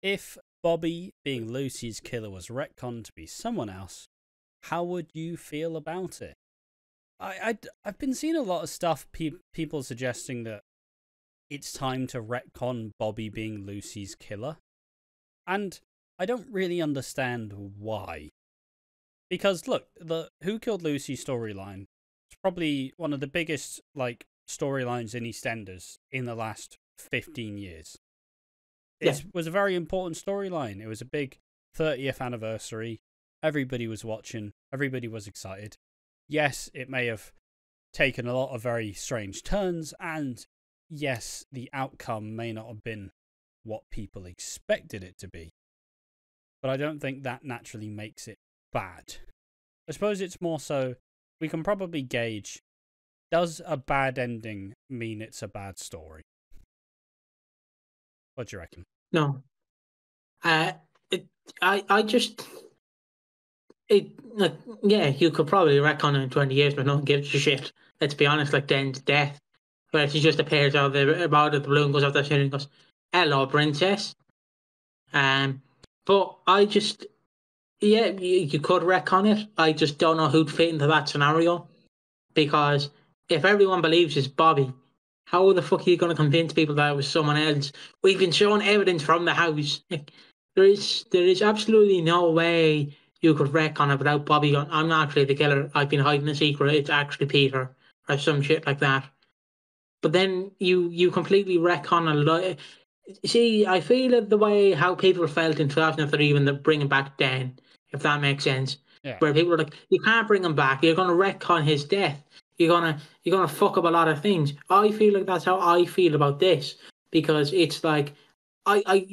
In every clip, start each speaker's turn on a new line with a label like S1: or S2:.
S1: If Bobby, being Lucy's killer, was retconned to be someone else, how would you feel about it? I've been seeing a lot of stuff, people suggesting that it's time to retcon Bobby being Lucy's killer. And I don't really understand why. Because, look, the Who Killed Lucy storyline is probably one of the biggest, storylines in EastEnders in the last 15 years. It was a very important storyline. It was a big 30th anniversary. Everybody was watching. Everybody was excited. Yes, it may have taken a lot of very strange turns, and yes, the outcome may not have been what people expected it to be. But I don't think that naturally makes it bad. I suppose it's more so, we can probably gauge, does a bad ending mean it's a bad story? What do you reckon?
S2: No. You could probably retcon it in 20 years, but no one gives a shit. Let's be honest, like Den's death, where she just appears out of the blue and goes out there and goes, "Hello, princess." But you could retcon it. I just don't know who'd fit into that scenario, because if everyone believes it's Bobby, how the fuck are you going to convince people that it was someone else? We've been shown evidence from the house. There is absolutely no way you could retcon it without Bobby going, "I'm not actually the killer. I've been hiding a secret. It's actually Peter," or some shit like that. But then you completely retcon a lot. See, I feel the way how people felt in 2003 when they're bringing back Dan, if that makes sense.
S1: Yeah.
S2: Where people were like, "You can't bring him back. You're going to retcon his death. You're gonna fuck up a lot of things." I feel like that's how I feel about this, because it's like I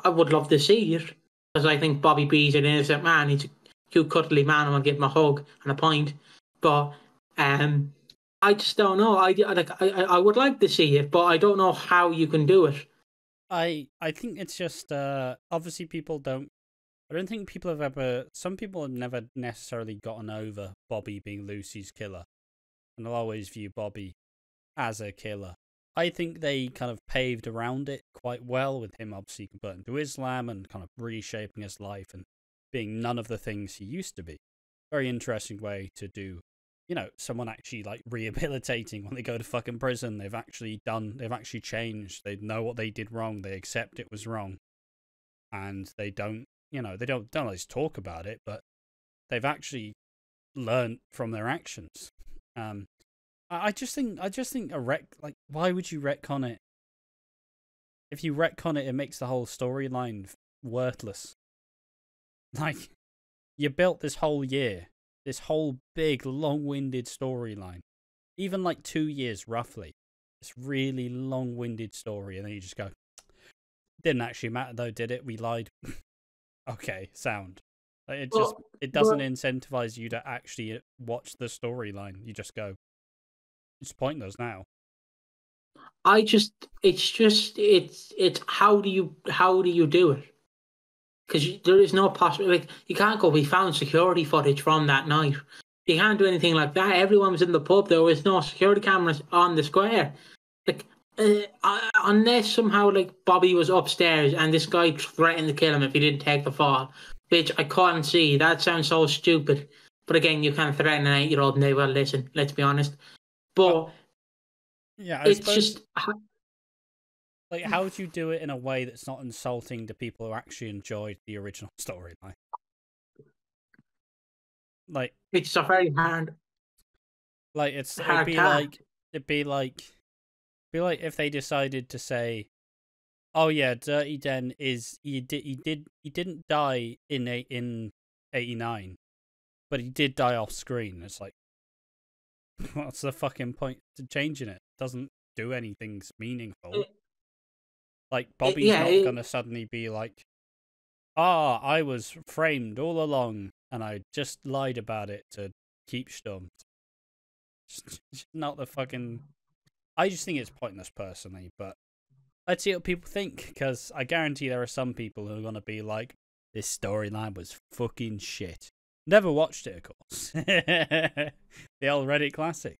S2: would love to see it, because I think Bobby B's an innocent man. He's a cute, cuddly man. I want to give him a hug and a pint. But I just don't know. I would like to see it, but I don't know how you can do it.
S1: I think it's just obviously people don't. I don't think people have ever. Some people have never necessarily gotten over Bobby being Lucy's killer, and they'll always view Bobby as a killer. I think they kind of paved around it quite well, with him obviously converting to Islam and kind of reshaping his life and being none of the things he used to be. Very interesting way to do, someone actually rehabilitating when they go to fucking prison. They've actually changed. They know what they did wrong. They accept it was wrong. And they don't, they don't always talk about it, but they've actually learned from their actions. I just think why would you retcon it? If you retcon it, it makes the whole storyline worthless. You built this whole year, this whole big, long-winded storyline, even 2 years roughly. This really long-winded story, and then you just go, "Didn't actually matter though, did it? We lied." Okay, sound. It doesn't incentivize you to actually watch the storyline. You just go, it's pointless now.
S2: It's how do you do it? Because there is no possibility. You can't go, "We found security footage from that night." You can't do anything like that. Everyone was in the pub. There was no security cameras on the square. Unless somehow Bobby was upstairs and this guy threatened to kill him if he didn't take the fall, which I can't see. That sounds so stupid. But again, you can't threaten an 8-year-old and they will listen. Let's be honest. But
S1: yeah,
S2: it's just
S1: how would you do it in a way that's not insulting to people who actually enjoyed the original storyline?
S2: It's a very hard.
S1: It'd be like if they decided to say, "Oh yeah, Dirty Den he didn't die in 89, but he did die off screen." It's like, what's the fucking point to changing it? It doesn't do anything meaningful. Bobby's not gonna suddenly be like, "I was framed all along and I just lied about it to keep stumped." Not the fucking. I just think it's pointless personally, but let's see what people think, because I guarantee there are some people who are gonna be like, "This storyline was fucking shit." Never watched it, of course. The old Reddit classic.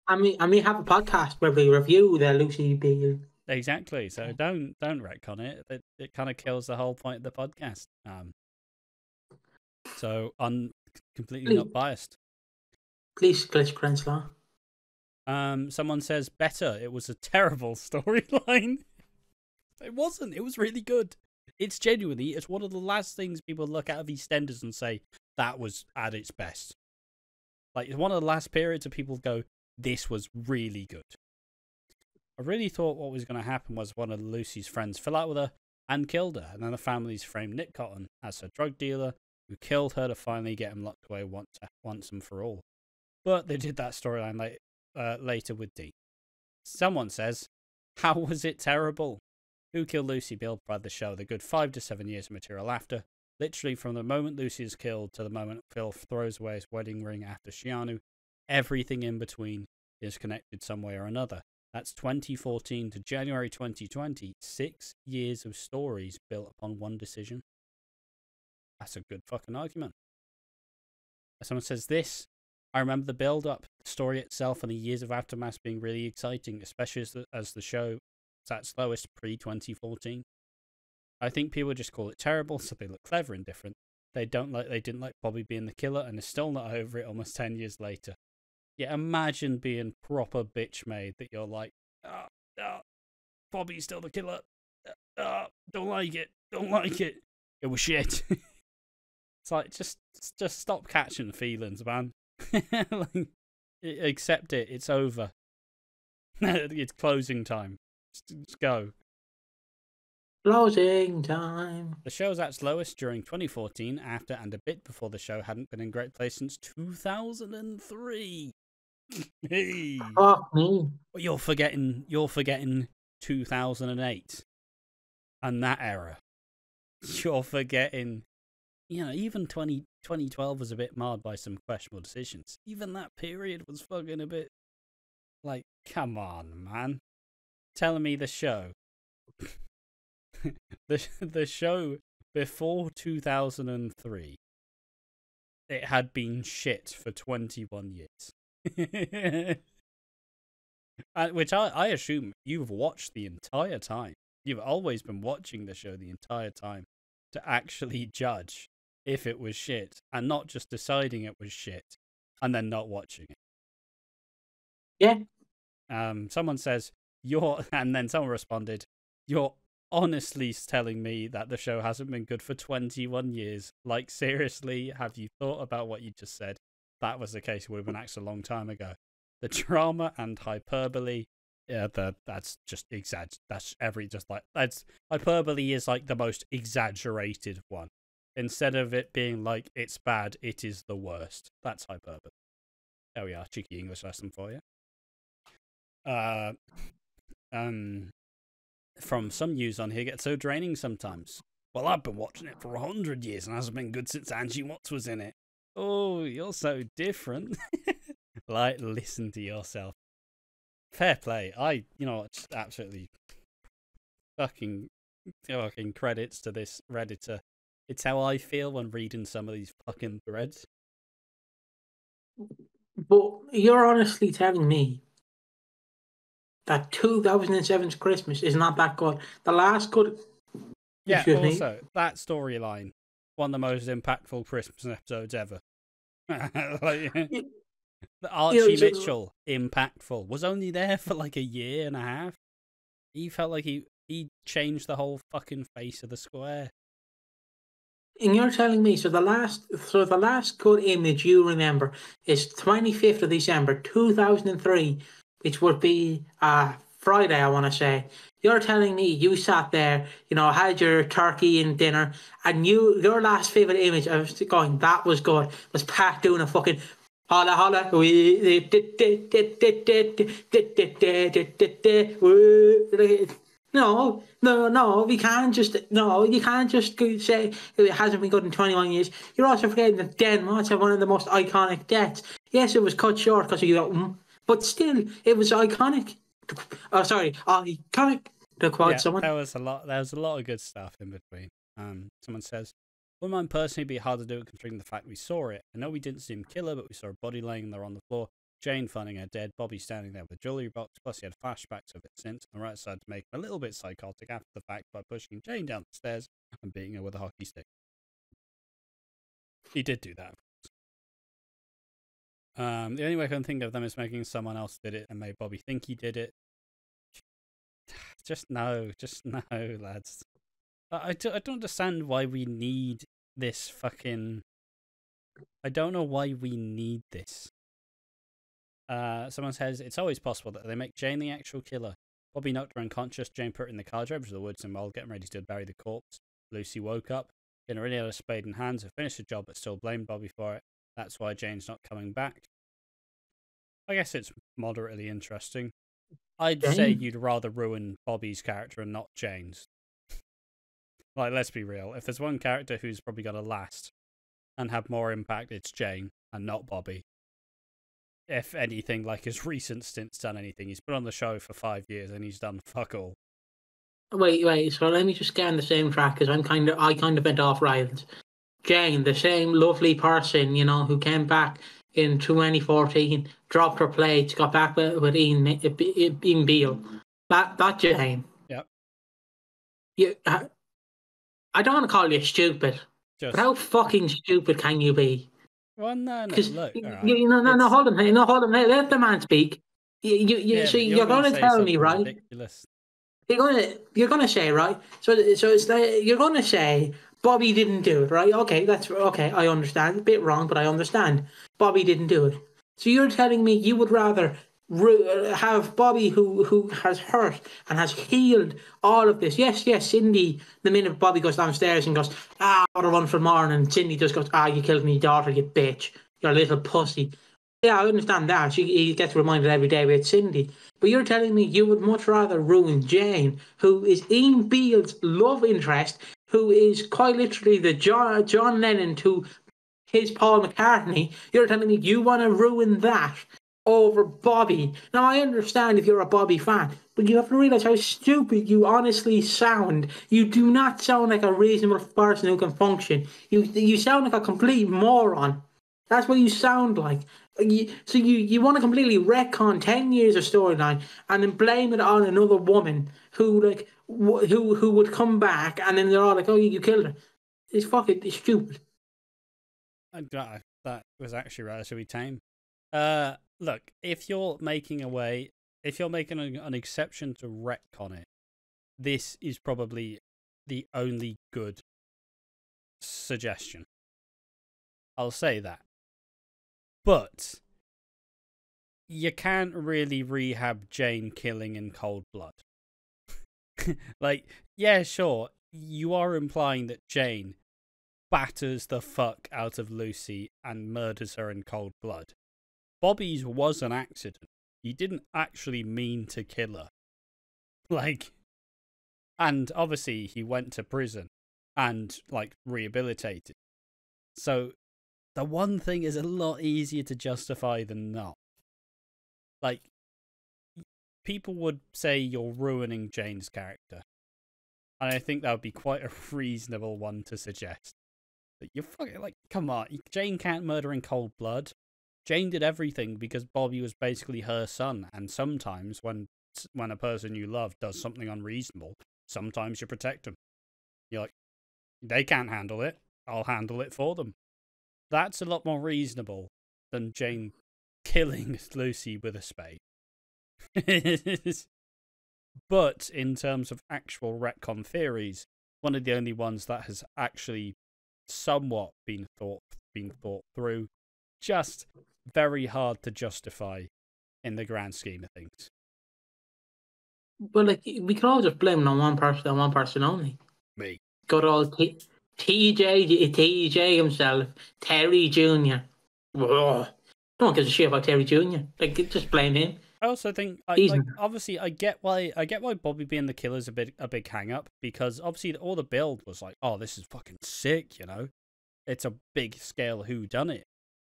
S2: I mean, have a podcast where we review the Lucy Beale
S1: Exactly. So don't retcon it. It kind of kills the whole point of the podcast. So I'm completely not biased.
S2: Please glitch Crenshaw.
S1: Someone says better. It was a terrible storyline. It wasn't. It was really good. It's genuinely, it's one of the last things people look at of EastEnders and say, that was at its best. Like, it's one of the last periods of people go, this was really good. I really thought what was going to happen was one of Lucy's friends fell out with her and killed her. And then the family's framed Nick Cotton as her drug dealer, who killed her to finally get him locked away once and for all. But they did that storyline later with Dee. Someone says, how was it terrible? Who Killed Lucy? Beale provided the show the good 5 to 7 years of material after. Literally from the moment Lucy is killed to the moment Phil throws away his wedding ring after Shianu, everything in between is connected some way or another. That's 2014 to January 2020. 6 years of stories built upon one decision. That's a good fucking argument. Someone says this. I remember the build-up, the story itself, and the years of aftermath being really exciting, especially as the show was at its lowest pre-2014. I think people just call it terrible, so they look clever and different. They didn't like Bobby being the killer, and they're still not over it almost 10 years later. Yeah, imagine being proper bitch made that you're like, Bobby's still the killer. Don't like it. It was shit. It's like, just stop catching feelings, man. Like, accept it. It's over. It's closing time. Just go.
S2: Closing time.
S1: The show was at its lowest during 2014, after and a bit before the show hadn't been in great place since 2003. Hey.
S2: Fuck me.
S1: Well, you're forgetting 2008 and that era. You're forgetting, even 2012 was a bit marred by some questionable decisions. Even that period was fucking a bit like, come on, man. Telling me the show. the show before 2003, it had been shit for 21 years. Which I assume you've watched the entire time. You've always been watching the show the entire time to actually judge if it was shit, and not just deciding it was shit and then not watching it.
S2: Yeah.
S1: Someone says, and then someone responded, you're honestly telling me that the show hasn't been good for 21 years. Like, seriously, have you thought about what you just said? That was the case, it would have been axed a long time ago. The drama and hyperbole, that's just that's hyperbole is like the most exaggerated one. Instead of it being like it's bad, it is the worst. That's hyperbole. There we are, cheeky English lesson for you. From some news on here, gets so draining sometimes. Well, I've been watching it for 100 years and hasn't been good since Angie Watts was in it. Oh, you're so different. Like, listen to yourself. Fair play. Just absolutely fucking credits to this Redditor. It's how I feel when reading some of these fucking threads.
S2: But you're honestly telling me that 2007's Christmas is not that good. The last good...
S1: Yeah, also, that storyline, one of the most impactful Christmas episodes ever. Archie Mitchell, impactful, was only there for like a year and a half. He felt like he changed the whole fucking face of the square.
S2: And you're telling me, so the last good image you remember is 25th of December 2003, which would be Friday, I want to say. You're telling me you sat there, had your turkey and dinner, and your last favourite image, I was going, that was good, was Pat doing a fucking holla holla. No, you can't just say it hasn't been good in 21 years. You're also forgetting that Den Watts had one of the most iconic deaths. Yes, it was cut short because you but still, it was iconic. Oh, sorry, iconic. To quote someone.
S1: There was a lot of good stuff in between. Someone says, wouldn't mind personally be hard to do it considering the fact we saw it. I know we didn't see him kill her, but we saw a body laying there on the floor. Jane finding her dead, Bobby standing there with a jewellery box, plus he had flashbacks of it since, and the right decided to make him a little bit psychotic after the fact by pushing Jane down the stairs and beating her with a hockey stick. He did do that. The only way I can think of them is making someone else did it and made Bobby think he did it. Just no, lads. I don't understand why we need this fucking... I don't know why we need this. Someone says, it's always possible that they make Jane the actual killer. Bobby knocked her unconscious, Jane put her in the car, drove to the woods and while getting ready to bury the corpse. Lucy woke up, getting already had a spade in hand, so finished the job but still blamed Bobby for it. That's why Jane's not coming back. I guess it's moderately interesting. I'd say you'd rather ruin Bobby's character and not Jane's. Like, let's be real. If there's one character who's probably going to last and have more impact, it's Jane and not Bobby. If anything, like his recent stint's done anything. He's been on the show for 5 years and he's done fuck all.
S2: Wait. So let me just get on the same track because I kind of went off rails. Jane, the same lovely person, you know, who came back in 2014, dropped her plates, got back with Ian Beale. That Jane.
S1: Yep.
S2: I don't want to call you stupid, but how fucking stupid can you be?
S1: Well, no, look, all right.
S2: No, hold on, let the man speak. You're going to tell me, right?
S1: Ridiculous.
S2: You're gonna say, right? So it's like, you're gonna say Bobby didn't do it, right? Okay, that's okay. I understand. A bit wrong, but I understand. Bobby didn't do it. So you're telling me you would rather have Bobby, who has hurt and has healed all of this. Yes, Cindy, the minute Bobby goes downstairs and goes, what a wonderful morning, and Cindy just goes, you killed my daughter, you bitch. You're a little pussy. Yeah, I understand that. He gets reminded every day about Cindy. But you're telling me you would much rather ruin Jane, who is Ian Beale's love interest, who is quite literally the John Lennon to his Paul McCartney. You're telling me you want to ruin that over Bobby. Now, I understand if you're a Bobby fan, but you have to realise how stupid you honestly sound. You do not sound like a reasonable person who can function. You sound like a complete moron. That's what you sound like. So you want to completely retcon 10 years of storyline and then blame it on another woman who would come back, and then they're all like, you killed her. It's stupid.
S1: That was actually relatively tame. Look, if you're making an exception to retcon it, this is probably the only good suggestion. I'll say that. But you can't really rehab Jane killing in cold blood. Like, yeah, sure, you are implying that Jane batters the fuck out of Lucy and murders her in cold blood. Bobby's was an accident. He didn't actually mean to kill her. Like, and obviously he went to prison and, like, rehabilitated. So the one thing is a lot easier to justify than not. Like, people would say you're ruining Jane's character. And I think that would be quite a reasonable one to suggest. That you're fucking, like, come on, Jane can't murder in cold blood. Jane did everything because Bobby was basically her son. And sometimes when a person you love does something unreasonable, sometimes you protect them. You're like, they can't handle it, I'll handle it for them. That's a lot more reasonable than Jane killing Lucy with a spade. But in terms of actual retcon theories, one of the only ones that has actually somewhat been thought through, just very hard to justify in the grand scheme of things.
S2: Well, like, we can all just blame it on one person only.
S1: Me.
S2: Good old TJ himself, Terry Jr. Ugh. No one gives a shit about Terry Jr. Like, just blame him.
S1: I also think, obviously, I get why Bobby being the killer is a big hang up, because obviously all the build was like, oh, this is fucking sick, you know, it's a big scale whodunit,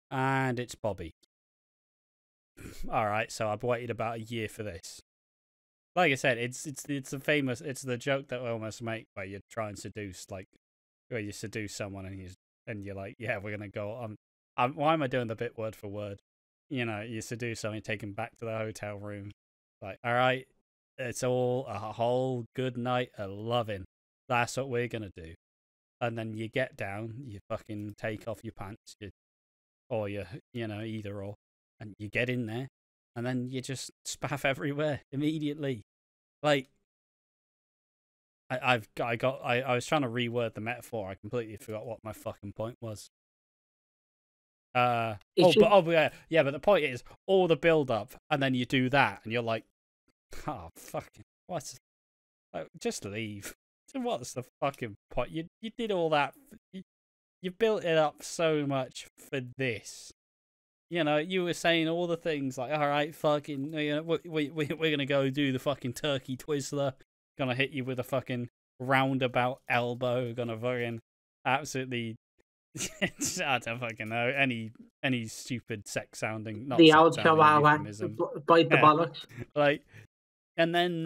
S1: and it's Bobby. All right, so I've waited about a year for this. Like I said, it's the joke that we almost make where you try and seduce, like, where you seduce someone and you're like, yeah, we're gonna go on. Why am I doing the bit word for word? you know, you seduce someone, take them back to the hotel room. Like, all right, it's all a whole good night of loving. That's what we're gonna do. And then you get down, you fucking take off your pants, or you know, either or, and you get in there, and then you just spaff everywhere immediately. Like, I was trying to reword the metaphor. I completely forgot what my fucking point was. Yeah, but the point is all the build up, and then you do that, and you're like, oh fucking, what's, like, just leave. What's the fucking point? You did all that. You built it up so much for this. You know, you were saying all the things like, all right, fucking, you know, we're gonna go do the fucking turkey twizzler. Gonna hit you with a fucking roundabout elbow. Gonna fucking absolutely. I don't fucking know any stupid sex sounding. Not
S2: the
S1: sex
S2: old
S1: sounding
S2: chihuahua
S1: euphemism.
S2: bite the bollocks.
S1: Like, and then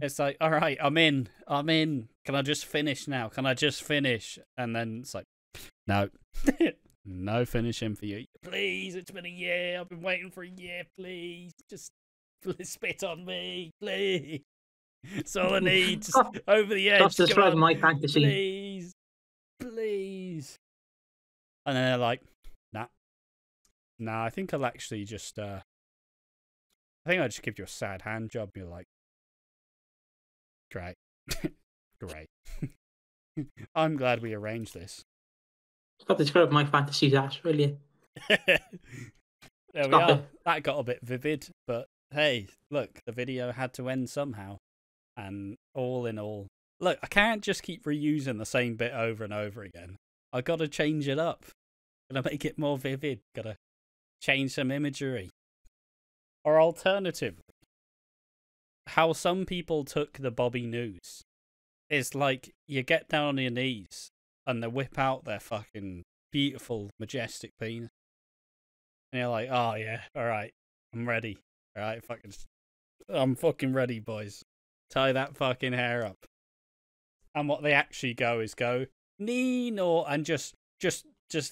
S1: it's like, all right, I'm in. Can I just finish now? Can I just finish? And then it's like, no, no finishing for you. Please, it's been a year. I've been waiting for a year. Please, just spit on me, please. That's all I need. Just over the edge.
S2: That's describing my fantasy.
S1: Please. And then they're like, nah, I think I'll actually just, I think I'll just give you a sad hand job. You're like, great. Great. I'm glad we arranged this.
S2: Stop describing my fantasies, Ash, will you?
S1: There we
S2: Stop
S1: are.
S2: it.
S1: That got a bit vivid, but hey, look, the video had to end somehow. And all in all, look, I can't just keep reusing the same bit over and over again. I gotta change it up. Gotta make it more vivid. Gotta change some imagery. Or alternatively, how some people took the Bobby news is like you get down on your knees and they whip out their fucking beautiful, majestic penis. And you're like, oh yeah, alright, I'm ready. Alright, I'm fucking ready, boys. Tie that fucking hair up. And what they actually go, Nino, and just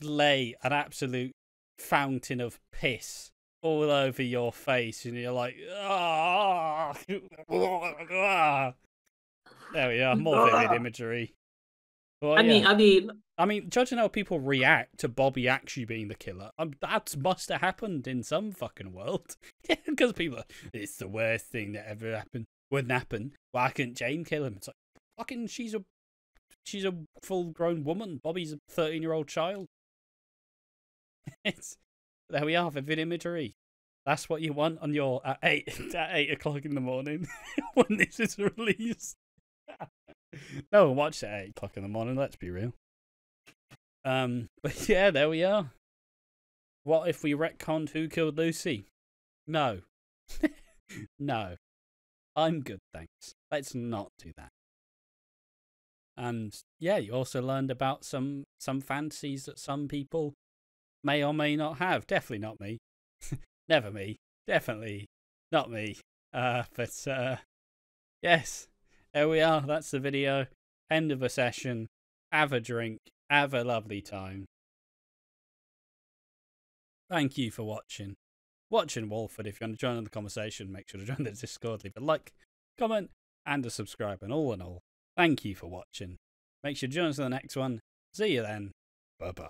S1: lay an absolute fountain of piss all over your face, and you're like, ah. There we are, more vivid imagery. Well,
S2: I
S1: mean, judging how people react to Bobby actually being the killer, that must have happened in some fucking world. Because people are, it's the worst thing that ever happened. Wouldn't happen. Why couldn't Jane kill him? It's like, fucking, she's a full-grown woman. Bobby's a 13-year-old child. There we are, vivid imagery. That's what you want on your at 8 o'clock in the morning when this is released. No one watched it at 8 o'clock in the morning, let's be real. But yeah, there we are. What if we retconned Who Killed Lucy? No. No. I'm good, thanks. Let's not do that. And yeah, you also learned about some fantasies that some people may or may not have. Definitely not me. Never me. Definitely not me. But yes, there we are. That's the video. End of a session. Have a drink. Have a lovely time. Thank you for watching. Watching Walford. If you want to join in the conversation, make sure to join the Discord. Leave a like, comment, and a subscribe. And all in all, thank you for watching. Make sure to join us in the next one. See you then. Bye-bye.